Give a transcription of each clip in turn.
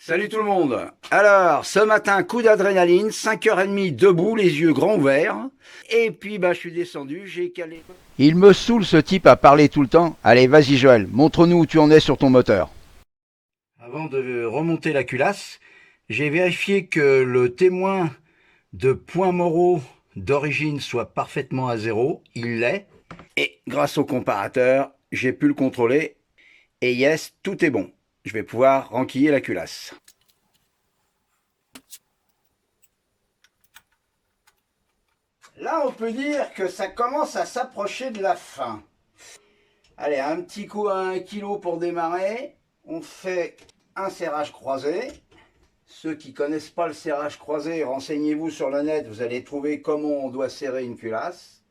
Salut tout le monde. Alors, ce matin, coup d'adrénaline, 5h30 debout, les yeux grands ouverts. Et puis, je suis descendu, j'ai calé. Il me saoule ce type à parler tout le temps. Allez, vas-y Joël, montre-nous où tu en es sur ton moteur. Avant de remonter la culasse, j'ai vérifié que le témoin de points moraux d'origine soit parfaitement à zéro. Il l'est. Et grâce au comparateur, j'ai pu le contrôler. Et yes, tout est bon. Je vais pouvoir renquiller la culasse. Là, on peut dire que ça commence à s'approcher de la fin. Allez, un petit coup à 1 kg pour démarrer. On fait un serrage croisé. Ceux qui ne connaissent pas le serrage croisé, renseignez-vous sur le net. Vous allez trouver comment on doit serrer une culasse.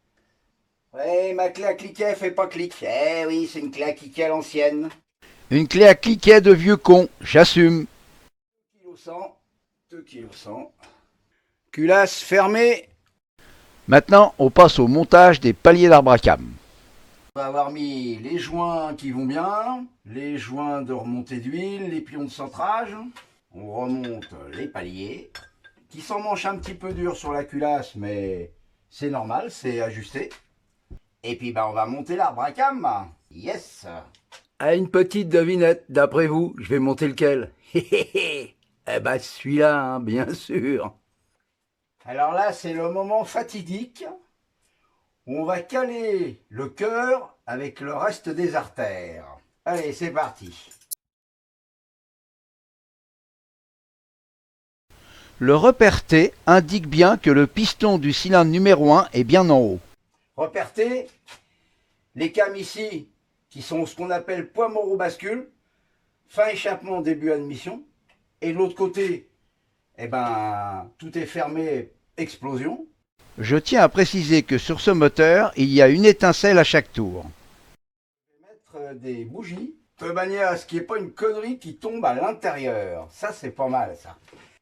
Ouais, ma clé à cliquet fait pas clic. Eh oui, c'est une clé à cliquet à l'ancienne. Une clé à cliquet de vieux con, j'assume. 2 kg 100. Culasse fermée. Maintenant, on passe au montage des paliers d'arbre à cam. On va avoir mis les joints qui vont bien, les joints de remontée d'huile, les pions de centrage. On remonte les paliers, qui s'emmanchent un petit peu dur sur la culasse, mais c'est normal, c'est ajusté. Et puis on va monter l'arbre à cam. Yes. À une petite devinette, d'après vous, je vais monter lequel? Eh celui-là, hein, bien sûr. Alors là, c'est le moment fatidique où on va caler le cœur avec le reste des artères. Allez, c'est parti. Le repère T indique bien que le piston du cylindre numéro 1 est bien en haut. Repère T, les cams ici, qui sont ce qu'on appelle poids moraux bascule, fin échappement, début admission. Et de l'autre côté, tout est fermé, explosion. Je tiens à préciser que sur ce moteur, il y a une étincelle à chaque tour. Je vais mettre des bougies, de manière à ce qu'il n'y ait pas une connerie qui tombe à l'intérieur. Ça, c'est pas mal, ça.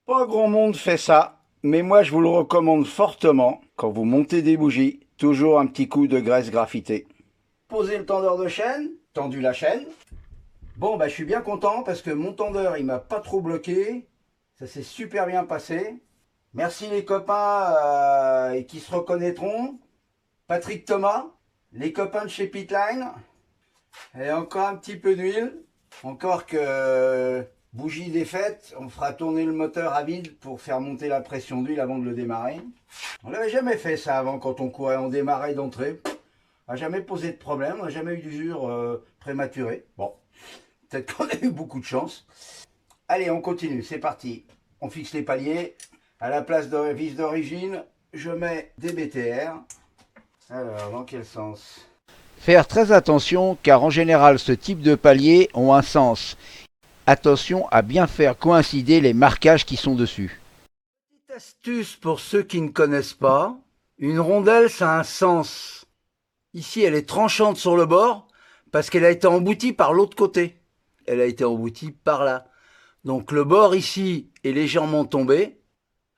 Pas grand monde fait ça, mais moi, je vous le recommande fortement. Quand vous montez des bougies, toujours un petit coup de graisse graphitée. Posez le tendeur de chaîne, tendu la chaîne. Bon, je suis bien content parce que mon tendeur, il m'a pas trop bloqué. Ça s'est super bien passé. Merci les copains qui se reconnaîtront. Patrick Thomas, les copains de chez Pitline. Et encore un petit peu d'huile. Encore que bougie défaite, on fera tourner le moteur à vide pour faire monter la pression d'huile avant de le démarrer. On n'avait jamais fait ça avant quand on courait, on démarrait d'entrée. On n'a jamais posé de problème, on n'a jamais eu d'usure prématurée. Bon, peut-être qu'on a eu beaucoup de chance. Allez, on continue, c'est parti. On fixe les paliers. À la place de vis d'origine, je mets des BTR. Alors, dans quel sens? Faire très attention car en général ce type de paliers ont un sens. Attention à bien faire coïncider les marquages qui sont dessus. Petite astuce pour ceux qui ne connaissent pas. Une rondelle, ça a un sens. Ici, elle est tranchante sur le bord parce qu'elle a été emboutie par l'autre côté. Elle a été emboutie par là. Donc le bord ici est légèrement tombé,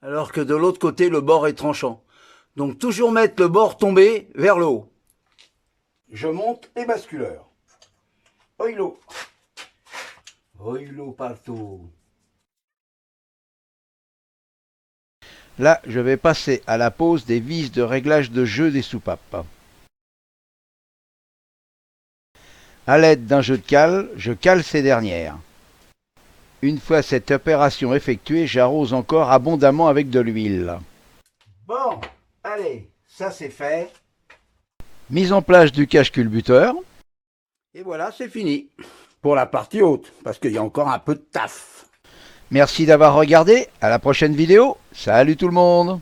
alors que de l'autre côté, le bord est tranchant. Donc toujours mettre le bord tombé vers le haut. Je monte les basculeurs. Oilo. Oilo partout. Là, je vais passer à la pose des vis de réglage de jeu des soupapes. À l'aide d'un jeu de cale, je cale ces dernières. Une fois cette opération effectuée, j'arrose encore abondamment avec de l'huile. Bon, allez, ça c'est fait. Mise en place du cache-culbuteur. Et voilà, c'est fini. Pour la partie haute, parce qu'il y a encore un peu de taf. Merci d'avoir regardé. À la prochaine vidéo. Salut tout le monde.